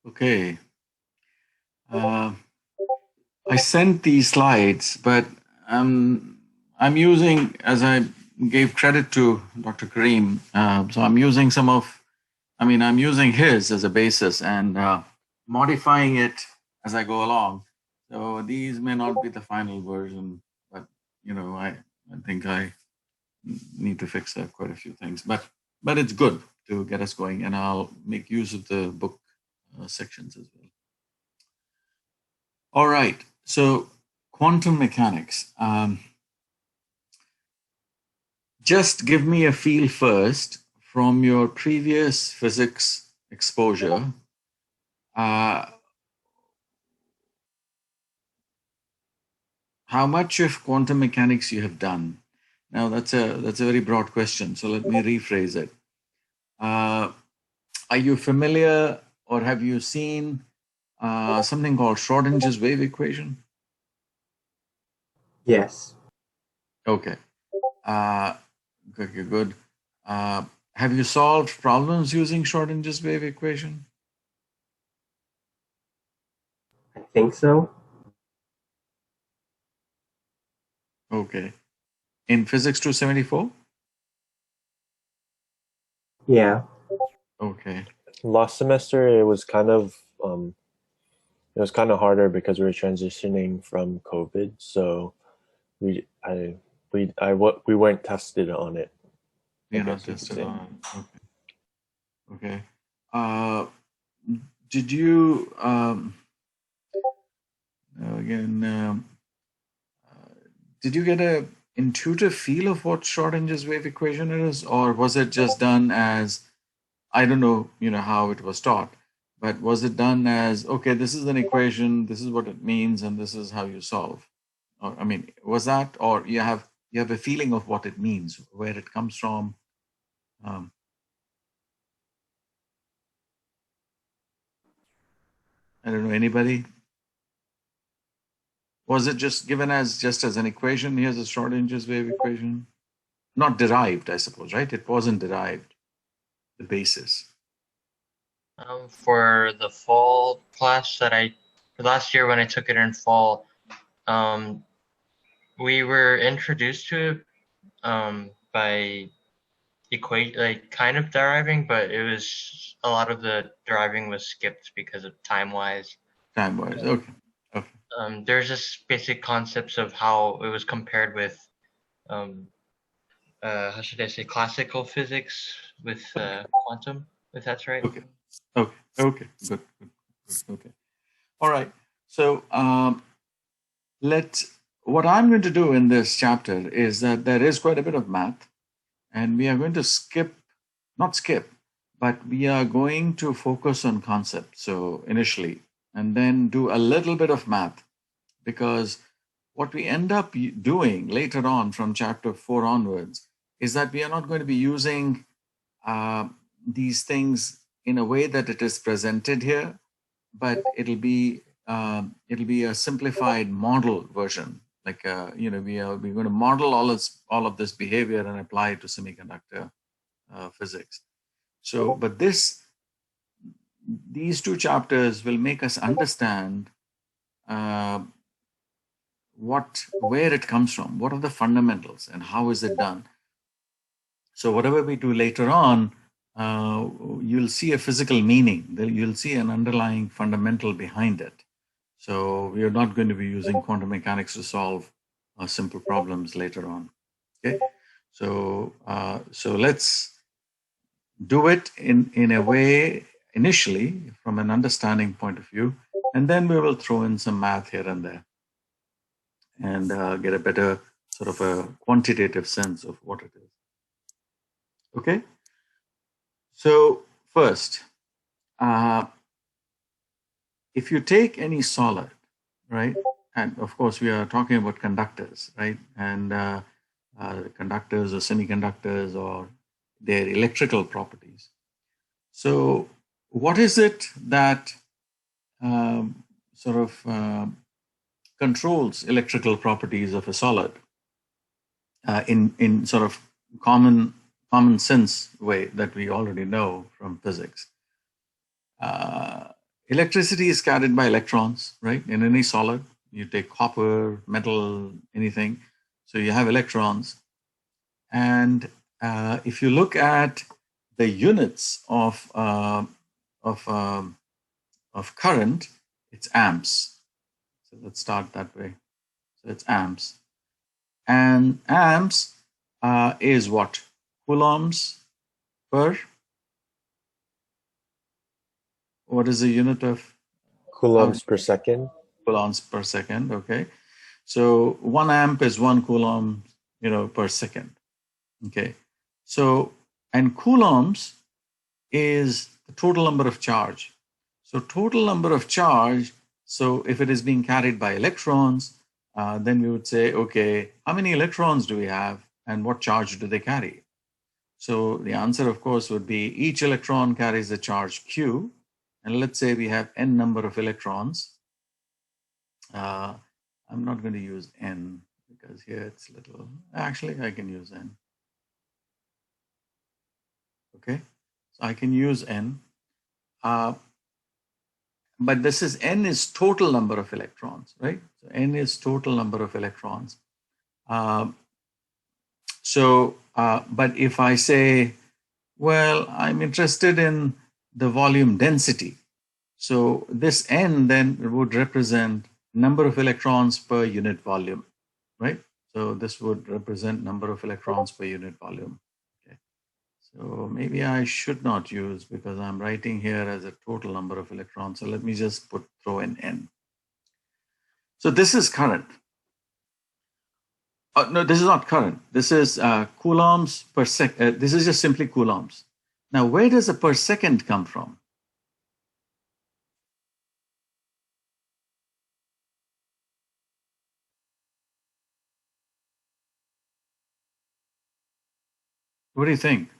Okay. I sent these slides, but I'm using, as I gave credit to Dr. Kareem, so I'm using his as a basis and modifying it as I go along. So these may not be the final version, but I think I need to fix quite a few things. But it's good to get us going, and I'll make use of the book sections as well. All right. So quantum mechanics. Just give me a feel first from your previous physics exposure. How much of quantum mechanics you have done? Now that's a very broad question. So let me rephrase it. Are you familiar or have you seen something called Schrodinger's wave equation? Yes. Okay. Okay, good. Have you solved problems using Schrodinger's wave equation? I think so. Okay. In Physics 274? Yeah. Okay. Last semester it was kind of harder because we were transitioning from COVID, so we I we weren't tested on it. You're not guess you could tested say. on. Okay. Uh, did you again? Did you get a intuitive feel of what Schrodinger's wave equation is, or was it just done as I don't know, how it was taught, but was it done as okay? This is an equation. This is what it means, and this is how you solve. Or I mean, was that, or you have a feeling of what it means, where it comes from? Um, I don't know. Anybody? Was it just given as just as an equation? Here's a Schrodinger's wave equation. Not derived, I suppose, right? It wasn't derived, the basis. For the fall class for last year when I took it in fall, we were introduced to it by kind of deriving, but it was a lot of the deriving was skipped because of time-wise. Time-wise, okay. There's just basic concepts of how it was compared with, how should I say, classical physics with quantum, if that's right. Okay. Good. Okay. All right. So what I'm going to do in this chapter is that there is quite a bit of math, and we are going to not skip, but we are going to focus on concepts. So initially, and then do a little bit of math, because what we end up doing later on from chapter 4 onwards is that we are not going to be using these things in a way that it is presented here, but it'll be a simplified model version. Like we're going to model all of this behavior and apply it to semiconductor physics. So, but these two chapters will make us understand where it comes from, what are the fundamentals, and how is it done. So whatever we do later on, you'll see a physical meaning. You'll see an underlying fundamental behind it. So we are not going to be using quantum mechanics to solve simple problems later on. Okay, so let's do it in a way initially from an understanding point of view, and then we will throw in some math here and there, and get a better sort of a quantitative sense of what it is. Okay, so first, if you take any solid, right, and of course we are talking about conductors, right, and conductors or semiconductors or their electrical properties. So what is it that controls electrical properties of a solid in sort of common sense way that we already know from physics? Electricity is carried by electrons, right? In any solid, you take copper, metal, anything. So you have electrons. And if you look at the units of current, it's amps. So let's start that way. So it's amps. And amps is what? Coulombs per, what is the unit of Coulombs per second. coulombs per second? Okay. So 1 amp is 1 coulomb, per second. Okay. So, and coulombs is the total number of charge. So total number of charge, so if it is being carried by electrons, then we would say, okay, how many electrons do we have and what charge do they carry? So the answer, of course, would be each electron carries a charge Q. And let's say we have n number of electrons. I'm not going to use n because here it's little, actually I can use n. Okay, so I can use n. But this is n is total number of electrons, right? So n is total number of electrons. But if I say, well, I'm interested in the volume density. So this n then would represent number of electrons per unit volume, right? So this would represent number of electrons per unit volume. Okay. So maybe I should not use because I'm writing here as a total number of electrons. So let me just throw in n. So this is current. No, this is not current. This is coulombs per second. This is just simply coulombs. Now, where does a per second come from? What do you think?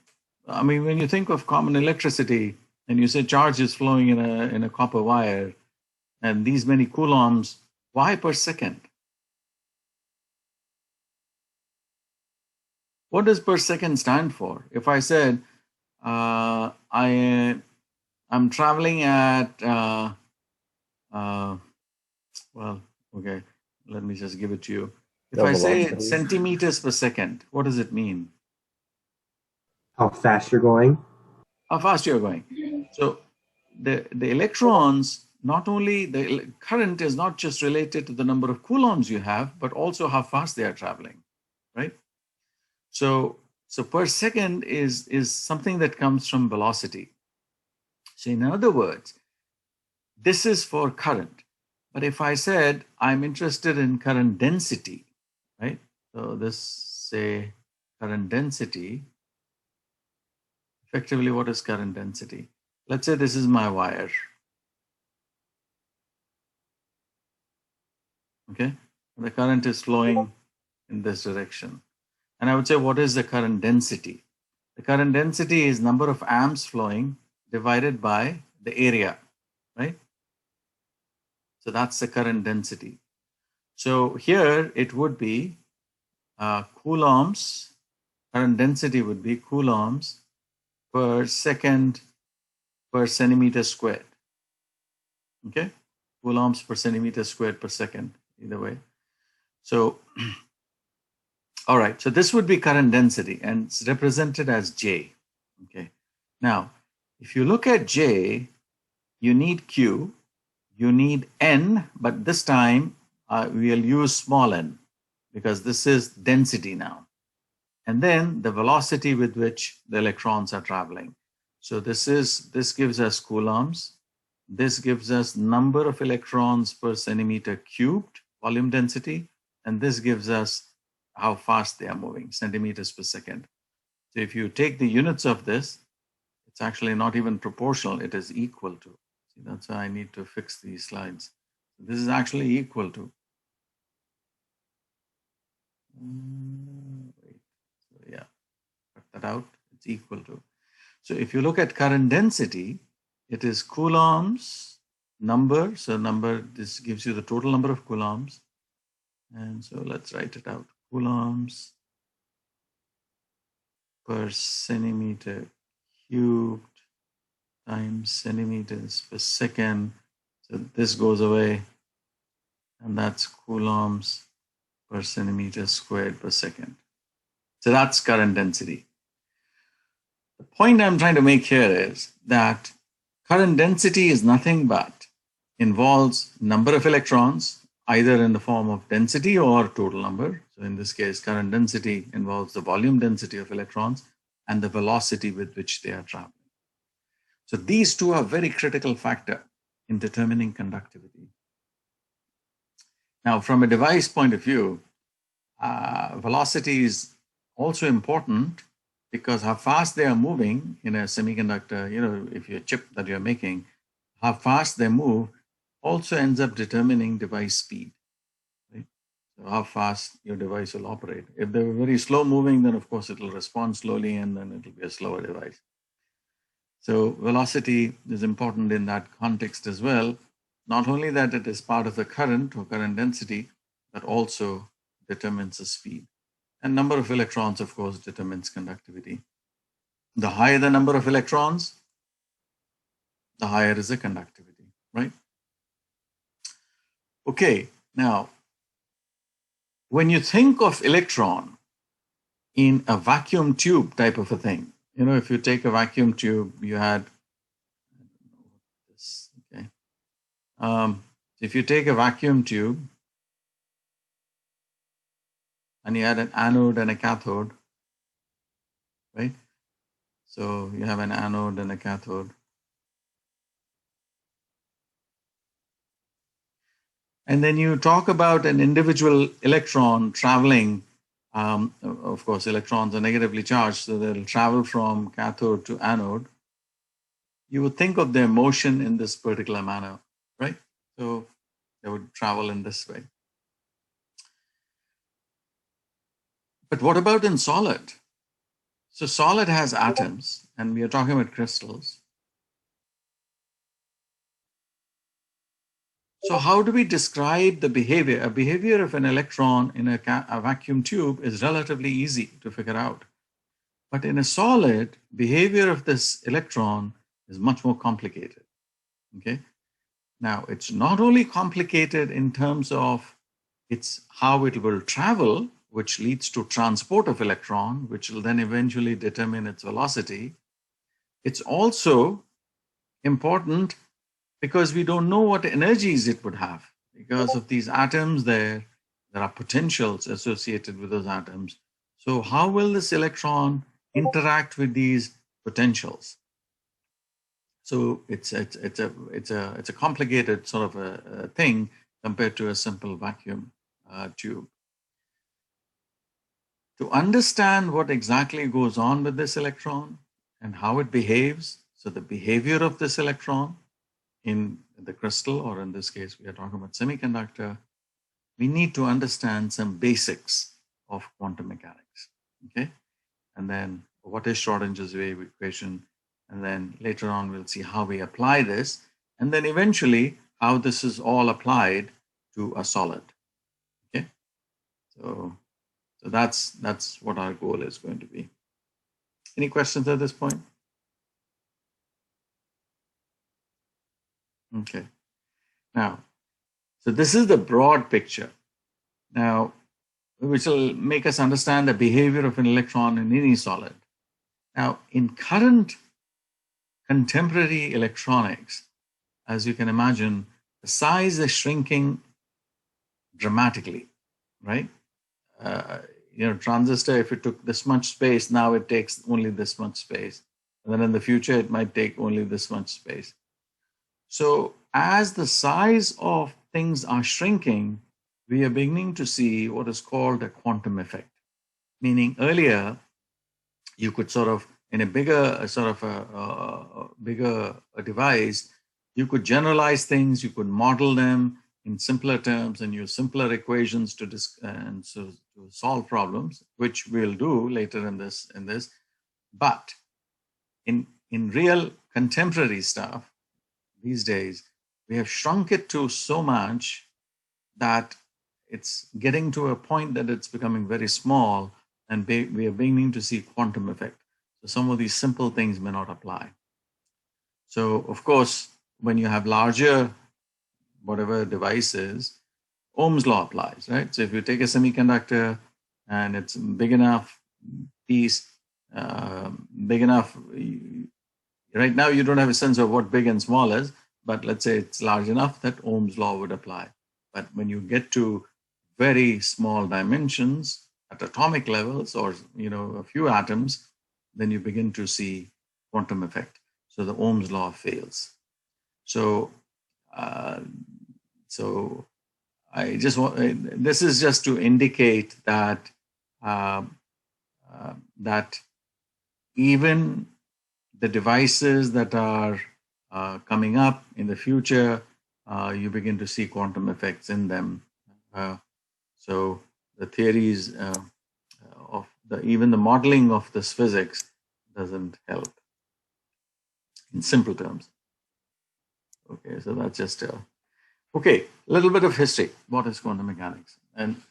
I mean, when you think of common electricity and you say charge is flowing in a copper wire and these many coulombs, why per second? What does per second stand for? If I said I'm traveling at well, okay, let me just give it to you. If No I say velocity. centimeters per second, what does it mean? How fast you're going? How fast you're going. So the electrons, not only the current is not just related to the number of coulombs you have, but also how fast they are traveling, right? So per second is something that comes from velocity. So in other words, this is for current. But if I said I'm interested in current density, right? So this, say, current density. Effectively, what is current density? Let's say this is my wire. Okay, the current is flowing in this direction. And I would say, what is the current density? The current density is number of amps flowing divided by the area, right? So that's the current density. So here it would be coulombs, current density would be coulombs per second per centimeter squared. Okay, coulombs per centimeter squared per second, either way. So, all right, so this would be current density and it's represented as J. Okay, now if you look at J, you need Q, you need N, but this time we'll use small n because this is density now. And then the velocity with which the electrons are traveling. So this gives us coulombs. This gives us number of electrons per centimeter cubed, volume density, and this gives us how fast they are moving, centimeters per second. So if you take the units of this, it's actually not even proportional, it is equal to. See, that's why I need to fix these slides. This is actually equal to. Wait. So yeah, cut that out, it's equal to. So if you look at current density, it is coulombs number. So number, this gives you the total number of coulombs. And so let's write it out. Coulombs per centimeter cubed times centimeters per second So this goes away, and that's coulombs per centimeter squared per second. So that's current density. The point I'm trying to make here is that current density is nothing but involves number of electrons, either in the form of density or total number. So in this case, current density involves the volume density of electrons and the velocity with which they are traveling. So these two are very critical factor in determining conductivity. Now, from a device point of view, velocity is also important because how fast they are moving in a semiconductor, if your chip that you're making, how fast they move also ends up determining device speed, right? So how fast your device will operate. If they're very slow moving, then of course it will respond slowly and then it will be a slower device. So velocity is important in that context as well. Not only that it is part of the current or current density, but also determines the speed. And number of electrons, of course, determines conductivity. The higher the number of electrons, the higher is the conductivity, right? Okay, now, when you think of electron in a vacuum tube type of a thing, if you take a vacuum tube, you had this, okay. If you take a vacuum tube and you had an anode and a cathode, right? So you have an anode and a cathode. And then you talk about an individual electron traveling. Of course, electrons are negatively charged, so they'll travel from cathode to anode. You would think of their motion in this particular manner, right? So they would travel in this way. But what about in solid? So solid has atoms, and we are talking about crystals. So how do we describe the behavior? A behavior of an electron in a vacuum tube is relatively easy to figure out. But in a solid, behavior of this electron is much more complicated, okay? Now, it's not only complicated in terms of it's how it will travel, which leads to transport of electron, which will then eventually determine its velocity. It's also important because we don't know what energies it would have. Because of these atoms, there are potentials associated with those atoms. So how will this electron interact with these potentials? So it's a complicated sort of a thing compared to a simple vacuum tube. To understand what exactly goes on with this electron and how it behaves, so the behavior of this electron in the crystal, or in this case, we are talking about semiconductor, we need to understand some basics of quantum mechanics, okay? And then what is Schrodinger's wave equation? And then later on, we'll see how we apply this. And then eventually, how this is all applied to a solid, okay? So that's what our goal is going to be. Any questions at this point? Okay. Now, so this is the broad picture. Now, which will make us understand the behavior of an electron in any solid. Now, in current contemporary electronics, as you can imagine, the size is shrinking dramatically, right? Transistor, if it took this much space, now it takes only this much space. And then in the future, it might take only this much space. So as the size of things are shrinking, we are beginning to see what is called a quantum effect. Meaning earlier, you could sort of, in a bigger sort of a bigger device, you could generalize things, you could model them in simpler terms and use simpler equations to solve problems, which we'll do later in this. But in real contemporary stuff these days, we have shrunk it to so much that it's getting to a point that it's becoming very small, and we are beginning to see quantum effect. So some of these simple things may not apply. So of course, when you have larger whatever device is, Ohm's law applies, right? So if you take a semiconductor and it's big enough piece, big enough, right now you don't have a sense of what big and small is, but let's say it's large enough that Ohm's law would apply. But when you get to very small dimensions at atomic levels, or a few atoms, then you begin to see quantum effect. So the Ohm's law fails. So I just want, this is just to indicate that that even the devices that are coming up in the future, you begin to see quantum effects in them. So the theories of even the modeling of this physics doesn't help, in simple terms. Okay, so that's just okay, a little bit of history. What is quantum mechanics? And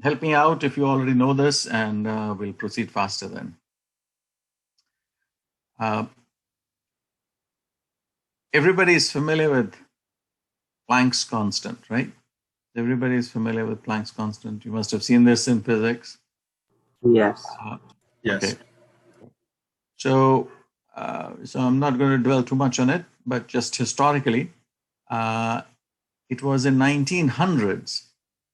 help me out if you already know this, and we'll proceed faster then. Everybody is familiar with Planck's constant, right? Everybody is familiar with Planck's constant. You must have seen this in physics. Yes. Yes. Okay. So I'm not going to dwell too much on it, but just historically, it was in 1900s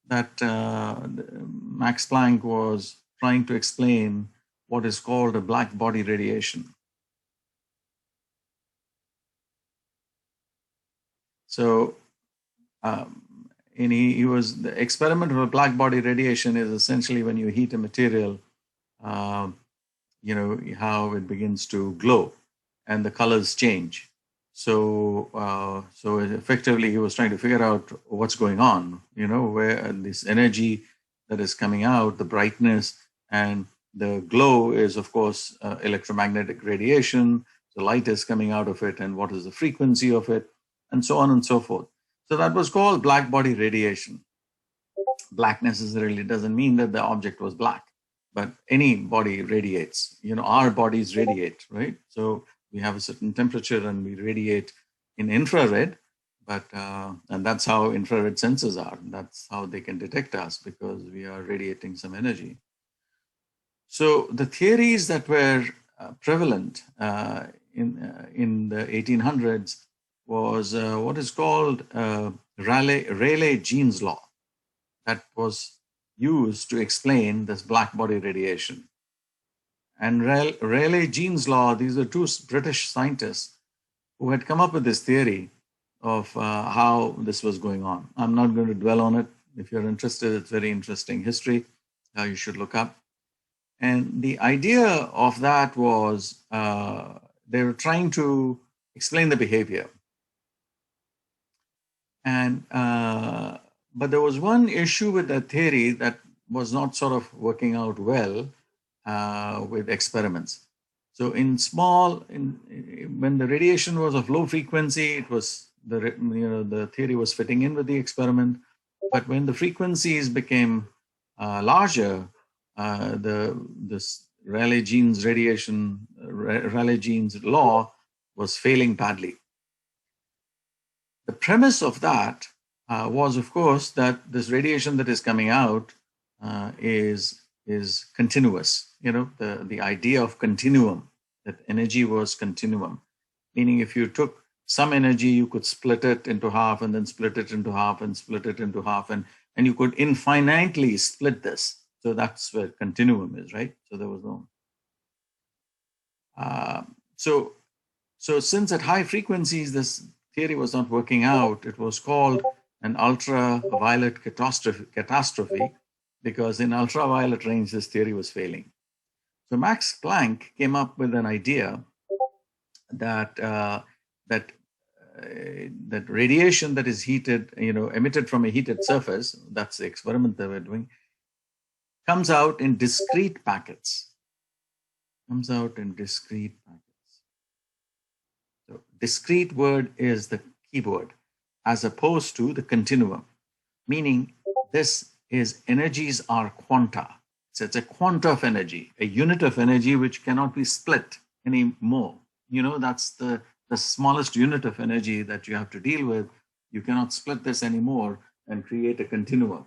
that Max Planck was trying to explain what is called a black body radiation. So the experiment of a black body radiation is essentially when you heat a material, how it begins to glow and the colors change. So effectively he was trying to figure out what's going on, where this energy that is coming out, the brightness and the glow is, of course, electromagnetic radiation. The light is coming out of it, and what is the frequency of it, and so on and so forth. So that was called black body radiation. Black necessarily doesn't mean that the object was black, but any body radiates. Our bodies radiate, right? So we have a certain temperature and we radiate in infrared, but and that's how infrared sensors are. That's how they can detect us, because we are radiating some energy. So the theories that were prevalent in the 1800s was what is called Rayleigh-Jean's law, that was used to explain this black body radiation. And Rayleigh-Jean's law, these are two British scientists who had come up with this theory of how this was going on. I'm not going to dwell on it. If you're interested, it's very interesting history. You should look up. And the idea of that was they were trying to explain the behavior. And but there was one issue with that theory that was not sort of working out well with experiments. So when the radiation was of low frequency, it was the theory was fitting in with the experiment. But when the frequencies became larger, this Rayleigh-Jean's Rayleigh-Jean's law was failing badly. The premise of that was, of course, that this radiation that is coming out is continuous. The idea of continuum, that energy was continuum, meaning if you took some energy, you could split it into half and then split it into half and split it into half, and you could infinitely split this. So that's where continuum is, right? So there was no. So since at high frequencies this theory was not working out, it was called an ultraviolet catastrophe, because in ultraviolet range this theory was failing. So Max Planck came up with an idea that that radiation that is heated, emitted from a heated surface, that's the experiment they were doing, comes out in discrete packets. So discrete word is the keyword, as opposed to the continuum, meaning this is energies are quanta. So it's a quanta of energy, a unit of energy which cannot be split anymore. That's the smallest unit of energy that you have to deal with. You cannot split this anymore and create a continuum.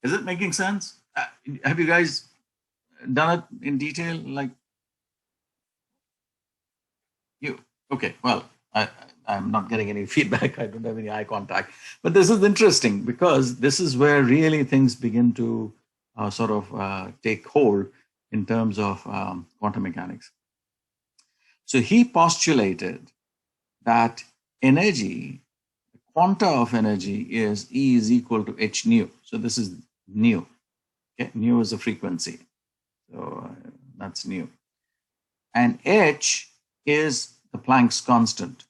Is it making sense? Have you guys done it in detail? Like you? Okay, well, I'm not getting any feedback. I don't have any eye contact. But this is interesting because this is where really things begin to sort of take hold in terms of quantum mechanics. So he postulated that energy, quanta of energy is E is equal to h nu. So this is nu. Okay? Nu is a frequency. So that's nu. And h is the Planck's constant.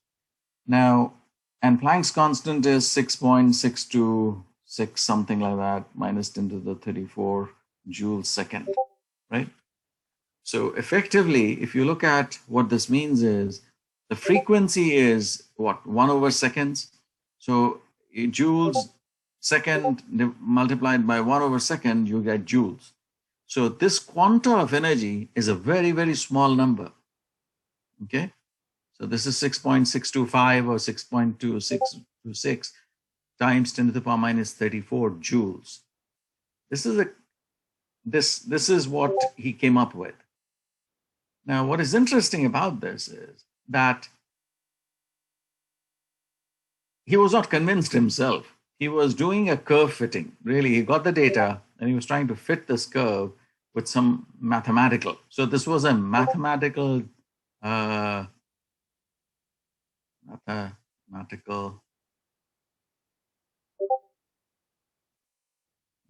Now, and Planck's constant is 6.626, something like that, minus 10 to the 34 joules second, right? So effectively, if you look at what this means is, the frequency is what, 1 over seconds? So joules second multiplied by 1 over second, you get joules. So this quanta of energy is a very, very small number, okay? So this is 6.625 or 6.2626 times 10 to the power minus 34 joules. This is what he came up with. Now, what is interesting about this is that he was not convinced himself. He was doing a curve fitting. Really, he got the data and he was trying to fit this curve with some mathematical. So this was a mathematical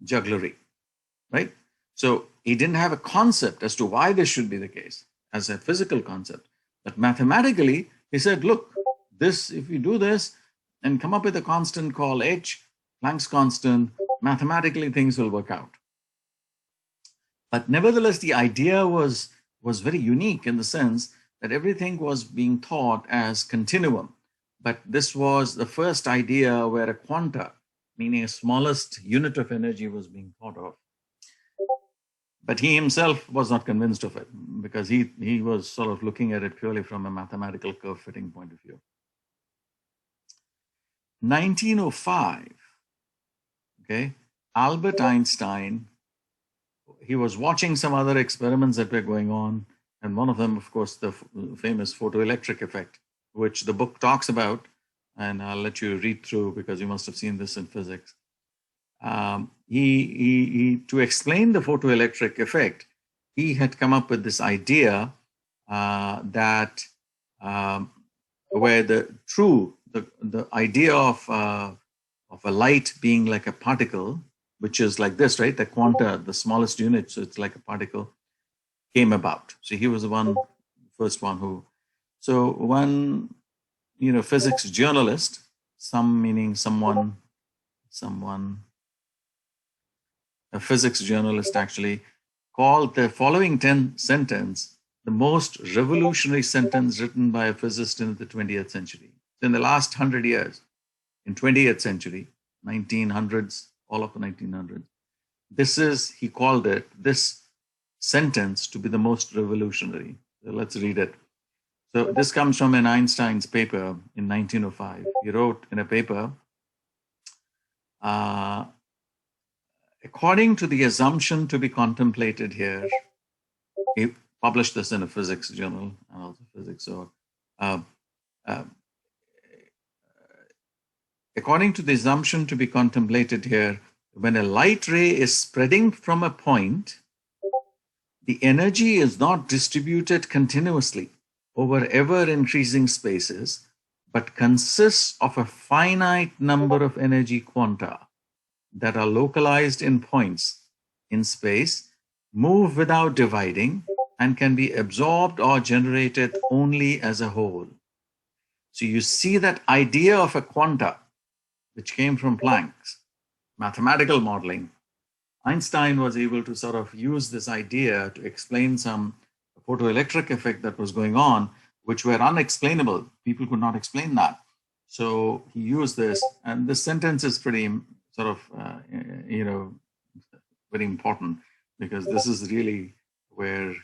jugglery, right? So he didn't have a concept as to why this should be the case as a physical concept. But mathematically, he said, look, this, if you do this and come up with a constant called h, Planck's constant, mathematically things will work out. But nevertheless, the idea was very unique in the sense that everything was being thought as continuum. But this was the first idea where a quanta, meaning a smallest unit of energy, was being thought of. But he himself was not convinced of it because he was sort of looking at it purely from a mathematical curve fitting point of view. 1905, okay, Albert Einstein, he was watching some other experiments that were going on. And one of them, of course, the famous photoelectric effect, which the book talks about. And I'll let you read through because you must have seen this in physics. To explain the photoelectric effect, he had come up with this idea that where the idea of a light being like a particle, which is like this, right? The quanta, the smallest unit, so it's like a particle, came about. So he was the first one who. So one, physics journalist, some meaning someone, a physics journalist actually, called the following sentence the most revolutionary sentence written by a physicist in the 20th century. So in the last 100 years, in 20th century, 1900s, all of the 1900s, he called this sentence to be the most revolutionary. So let's read it. So this comes from an Einstein's paper in 1905. He wrote in a paper, according to the assumption to be contemplated here, he published this in a physics journal and also physics. So, according to the assumption to be contemplated here, when a light ray is spreading from a point, the energy is not distributed continuously over ever-increasing spaces, but consists of a finite number of energy quanta that are localized in points in space, move without dividing, and can be absorbed or generated only as a whole. So you see that idea of a quanta, which came from Planck's mathematical modeling. Einstein was able to sort of use this idea to explain some photoelectric effect that was going on, which were unexplainable. People could not explain that. So he used this, and this sentence is pretty sort of, very important because this is really where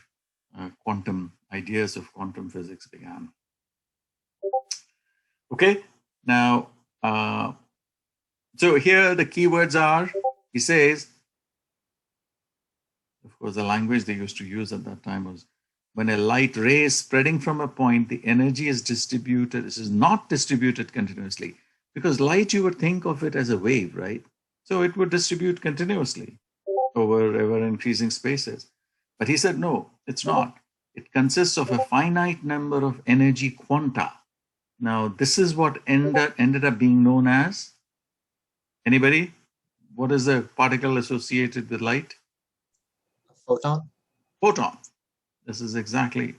ideas of quantum physics began. Okay, now So here the keywords are, he says, of course, the language they used to use at that time was, when a light ray is spreading from a point, the energy is distributed. This is not distributed continuously, because light, you would think of it as a wave, right? So it would distribute continuously over ever increasing spaces. But he said, no, it's not. It consists of a finite number of energy quanta. Now, this is what ended up being known as, anybody? What is the particle associated with light? Photon? Photon. This is exactly.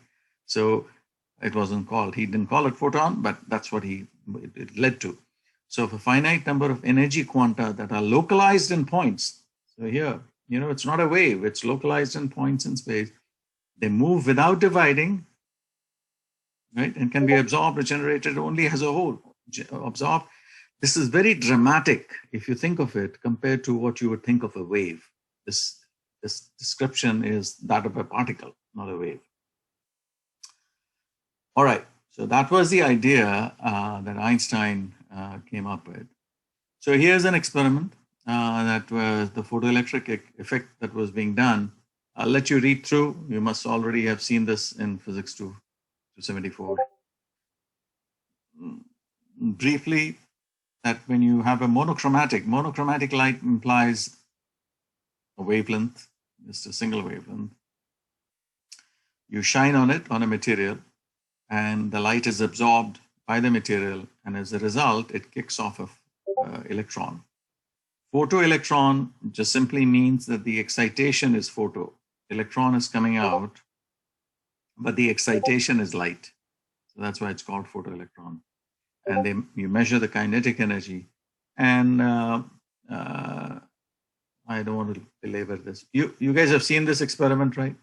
So it wasn't called, he didn't call it photon, but that's what it led to. So a finite number of energy quanta that are localized in points. So here, it's not a wave, it's localized in points in space. They move without dividing, right? And can be absorbed or generated only as a whole. Absorbed. This is very dramatic if you think of it compared to what you would think of a wave. This description is that of a particle, not a wave. All right, so that was the idea that Einstein came up with. So here's an experiment that was the photoelectric effect that was being done. I'll let you read through. You must already have seen this in Physics 274. Briefly, that when you have a monochromatic light implies a wavelength, just a single wavelength. You shine on it, on a material, and the light is absorbed by the material, and as a result, it kicks off an electron. Photoelectron just simply means that the excitation is photo. Electron is coming out, but the excitation is light. So that's why it's called photoelectron. And you measure the kinetic energy. And I don't want to belabor this. You guys have seen this experiment, right?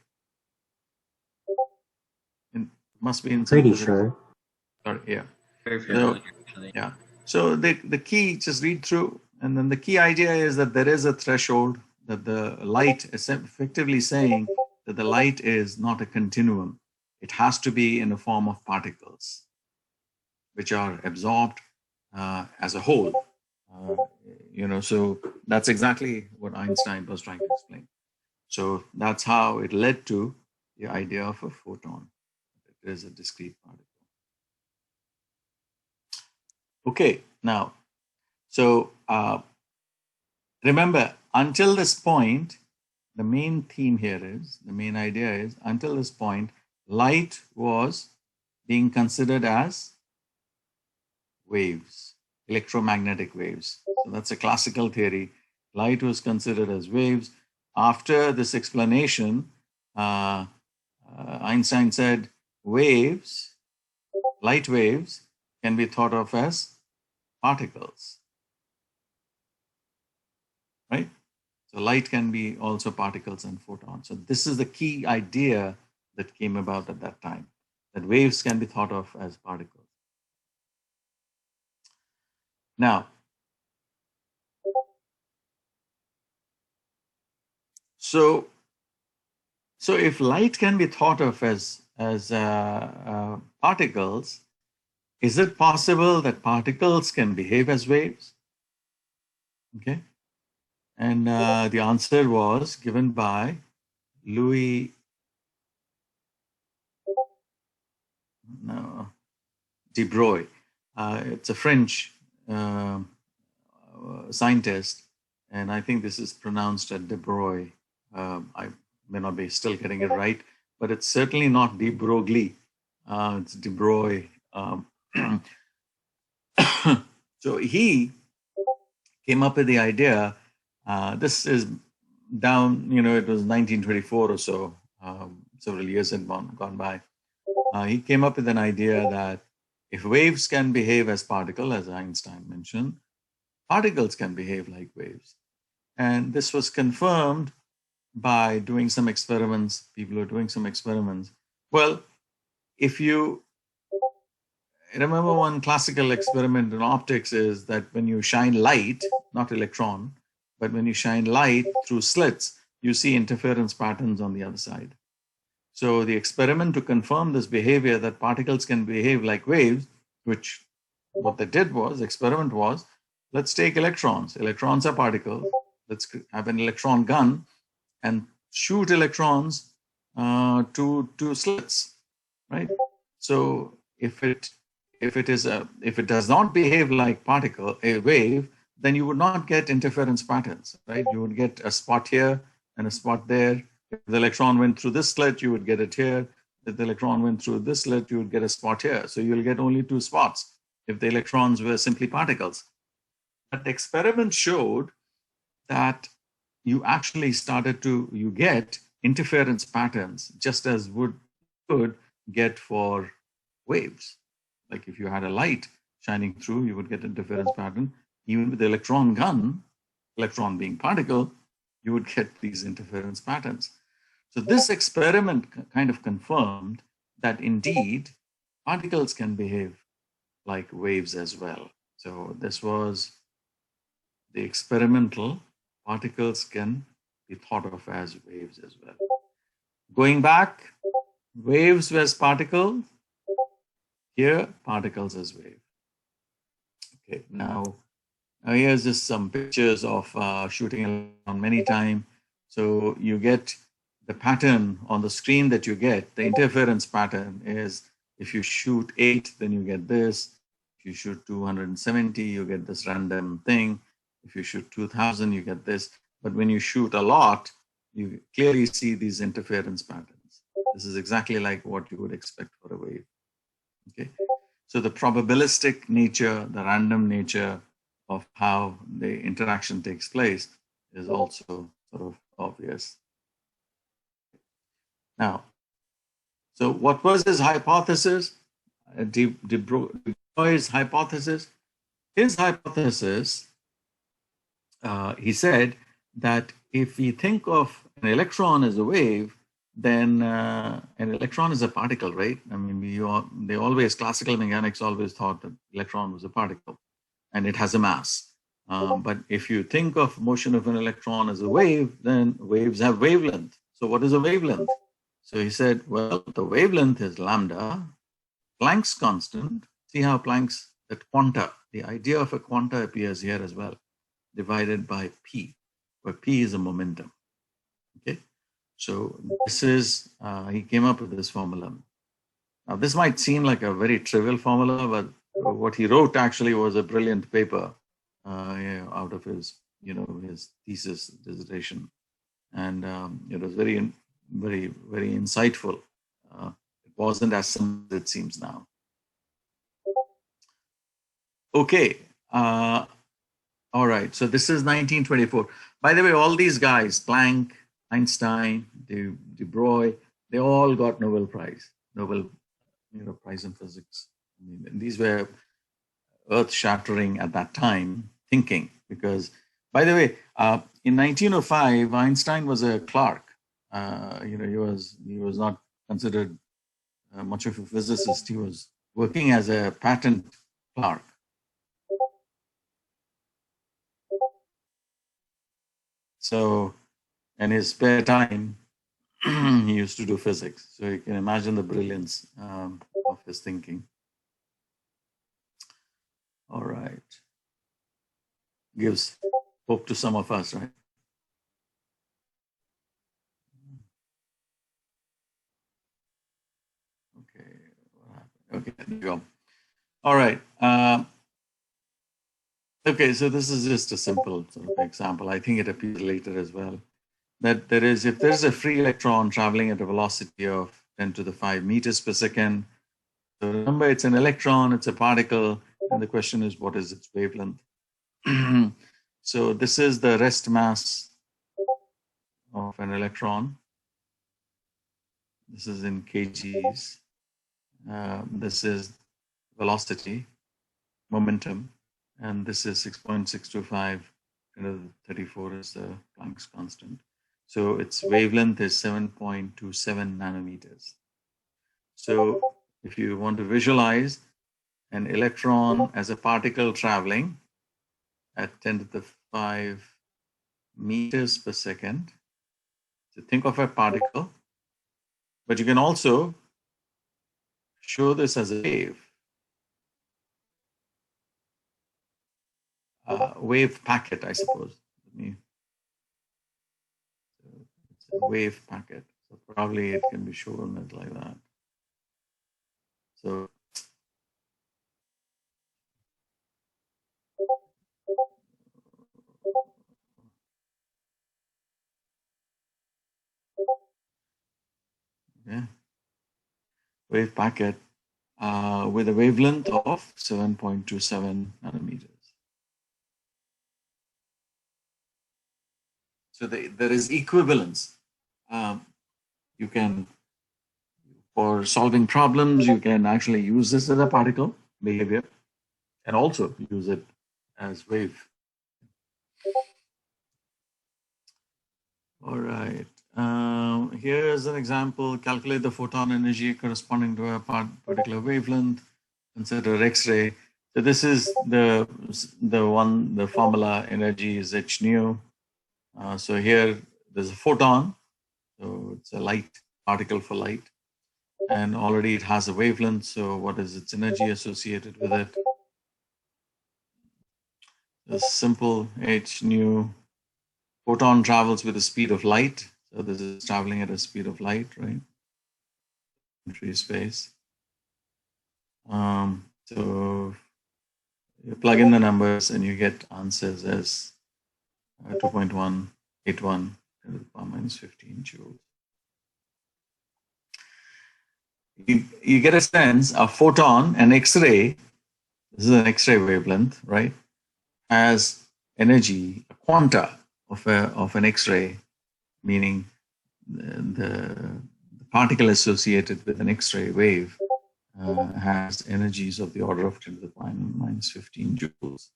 It must be in some Pretty sure. Yeah. Very familiar, actually. Yeah. So the key, just read through, and then the key idea is that there is a threshold, that the light is effectively saying that the light is not a continuum. It has to be in the form of particles, which are absorbed as a whole. So that's exactly what Einstein was trying to explain. So that's how it led to the idea of a photon. It is a discrete particle. Okay, now, so remember, until this point, the main theme here is, the main idea is, until this point, light was being considered as waves, electromagnetic waves. So that's a classical theory. Light was considered as waves. After this explanation, Einstein said waves, light waves, can be thought of as particles, right? So light can be also particles and photons. So this is the key idea that came about at that time, that waves can be thought of as particles. Now, so if light can be thought of as particles, is it possible that particles can behave as waves? Okay. And the answer was given by Louis de Broglie. It's a French scientist, and I think this is pronounced as de Broglie. I may not be still getting it right, but it's certainly not de Broglie. It's de Broglie. So he came up with the idea. This is down, it was 1924 or so, several years had gone by. He came up with an idea that if waves can behave as particles, as Einstein mentioned, particles can behave like waves. And this was confirmed by doing some experiments. People are doing some experiments. Well, if you remember, one classical experiment in optics is that when you shine light, not electron, but when you shine light through slits, you see interference patterns on the other side. So the experiment to confirm this behavior, that particles can behave like waves, which what they did was, the experiment was, let's take electrons. Electrons are particles. Let's have an electron gun and shoot electrons to slits, right? So if it does not behave like a wave, then you would not get interference patterns, right? You would get a spot here and a spot there. If the electron went through this slit, you would get it here. If the electron went through this slit, you would get a spot here. So you'll get only two spots if the electrons were simply particles. But the experiment showed that you actually you get interference patterns just as would get for waves. Like if you had a light shining through, you would get interference pattern. Even with the electron gun, electron being particle, you would get these interference patterns. So this experiment kind of confirmed that indeed particles can behave like waves as well. So this was the experimental particles can be thought of as waves as well. Going back, waves as particles, here particles as wave. Okay, now here's just some pictures of shooting on many times. So you get the pattern on the screen that you get, the interference pattern is if you shoot 8, then you get this. If you shoot 270, you get this random thing. If you shoot 2000, you get this. But when you shoot a lot, you clearly see these interference patterns. This is exactly like what you would expect for a wave. Okay, so the probabilistic nature, the random nature of how the interaction takes place is also sort of obvious. Now, so what was his hypothesis? De Broglie's hypothesis? His hypothesis, he said that if we think of an electron as a wave, then an electron is a particle, right? I mean, classical mechanics always thought that electron was a particle and it has a mass. But if you think of motion of an electron as a wave, then waves have wavelength. So what is a wavelength? So he said, well, the wavelength is lambda, Planck's constant. See how Planck's, that quanta, the idea of a quanta appears here as well, divided by p, where p is a momentum. Okay, so this is, he came up with this formula. Now this might seem like a very trivial formula, but what he wrote actually was a brilliant paper out of his, his thesis dissertation. And it was very, very, very insightful. It wasn't as simple as it seems now. Okay. All right. So this is 1924. By the way, all these guys, Planck, Einstein, de Broglie, they all got Nobel Prize, Prize in Physics. I mean, these were earth-shattering at that time thinking, because, by the way, in 1905, Einstein was a clerk. He was not considered much of a physicist. He was working as a patent clerk. So, in his spare time, he used to do physics. So you can imagine the brilliance of his thinking. All right. Gives hope to some of us, right? Okay. Okay, there you go. All right. Okay, so this is just a simple sort of example. I think it appears later as well. That if there's a free electron traveling at a velocity of 10 to the 5 meters per second, so remember it's an electron, it's a particle, and the question is what is its wavelength? So this is the rest mass of an electron. This is in kgs. This is velocity, momentum, and this is 6.625 34 is the Planck's constant. So its wavelength is 7.27 nanometers. So if you want to visualize an electron as a particle traveling at 10 to the 5 meters per second, so think of a particle, but you can also show this as a wave. wave packet, I suppose. It's a wave packet. So probably it can be shown as like that. So yeah, wave packet with a wavelength of 7.27 nanometers. So there is equivalence. You can, for solving problems, you can actually use this as a particle behavior and also use it as wave. All right. Here's an example. Calculate the photon energy corresponding to a particular wavelength. Consider X-ray. So this is the formula energy is h nu. So here there's a photon. So it's a light particle for light. And already it has a wavelength. So what is its energy associated with it? The simple h nu. Photon travels with the speed of light. So this is traveling at a speed of light, right? In free space. So you plug in the numbers and you get answers as 2.181 10 to the power minus 15 joules. You get a sense, a photon, an X-ray, this is an X-ray wavelength, right? Has energy, a quanta of an X-ray, meaning the particle associated with an X-ray wave has energies of the order of 10 to the power minus 15 joules.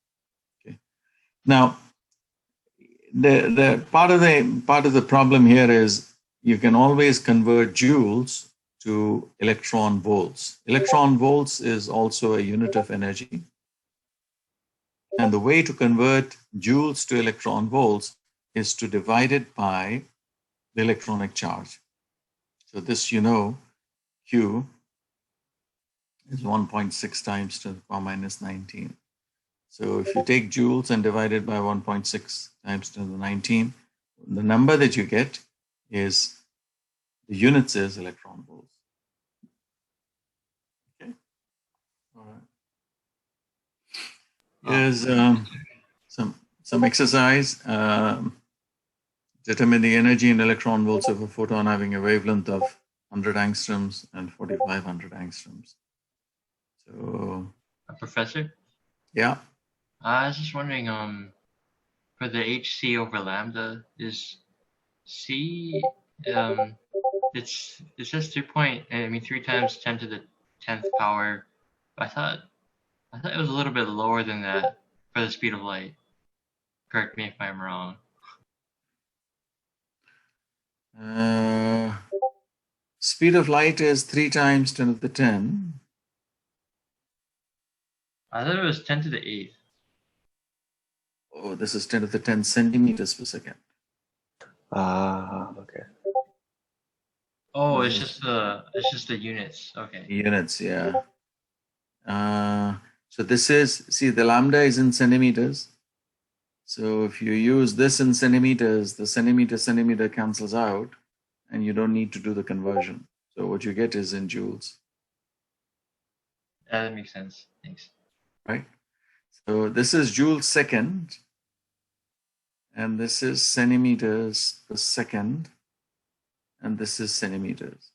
Okay. Now, the part of the problem here is you can always convert joules to electron volts. Electron volts is also a unit of energy. And the way to convert joules to electron volts is to divide it by the electronic charge. So this, you know, Q is 1.6 times 10 to the power minus 19. So if you take joules and divide it by 1.6 times 10 to the 19, the number that you get is, the units is electron volts. Okay. All right. Here's some exercise. Determine the energy in electron volts of a photon having a wavelength of 100 angstroms and 4,500 angstroms. So, Professor, yeah. I was just wondering, for the HC over lambda, is C, it says 3 times 10 to the 10th power. I thought it was a little bit lower than that for the speed of light. Correct me if I'm wrong. Speed of light is 3 times 10 to the 10. I thought it was 10 to the 8th. Oh, this is 10 to the 10 centimeters per second. Okay. Oh, it's just the units. Okay. Units, yeah. So this is, see, the lambda is in centimeters. So if you use this in centimeters, the centimeter cancels out and you don't need to do the conversion. So what you get is in joules. That makes sense. Thanks. Right? So this is joules second, and this is centimeters per second, and this is centimeters.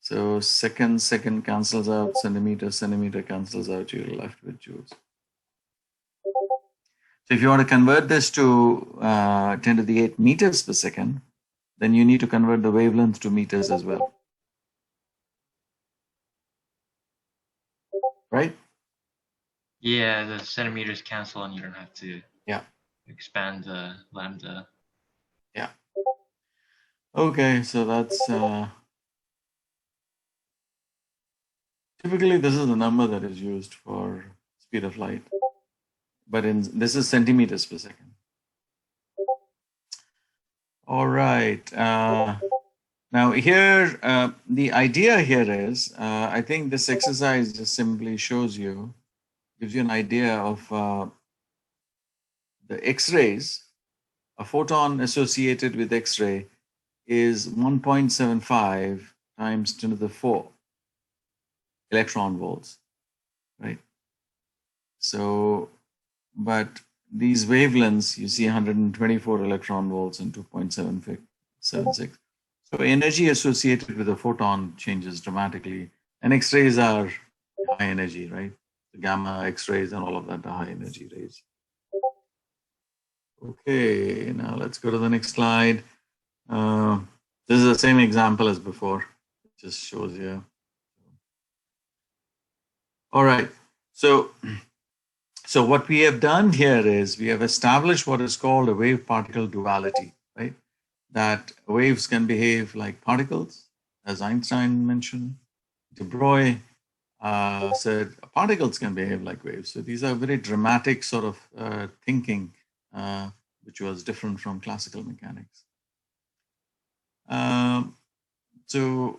So second cancels out, centimeter cancels out, you're left with joules. So if you want to convert this to 10 to the 8 meters per second, then you need to convert the wavelength to meters as well. Right? Yeah, the centimeters cancel and you don't have to expand the lambda. Yeah. Okay, so that's typically this is the number that is used for speed of light, but this is centimeters per second. All right. Now here, the idea here is, I think this exercise just simply shows you, gives you an idea of the X-rays, a photon associated with X-ray is 1.75 times 10 to the 4 electron volts, right? So, but these wavelengths, you see 124 electron volts and 2.76. So energy associated with a photon changes dramatically. And X-rays are high energy, right? The gamma X-rays and all of that are high energy rays. Okay, now let's go to the next slide. This is the same example as before. It just shows you. All right. So what we have done here is we have established what is called a wave-particle duality, right? That waves can behave like particles, as Einstein mentioned. De Broglie said particles can behave like waves. So these are very dramatic sort of thinking, which was different from classical mechanics. So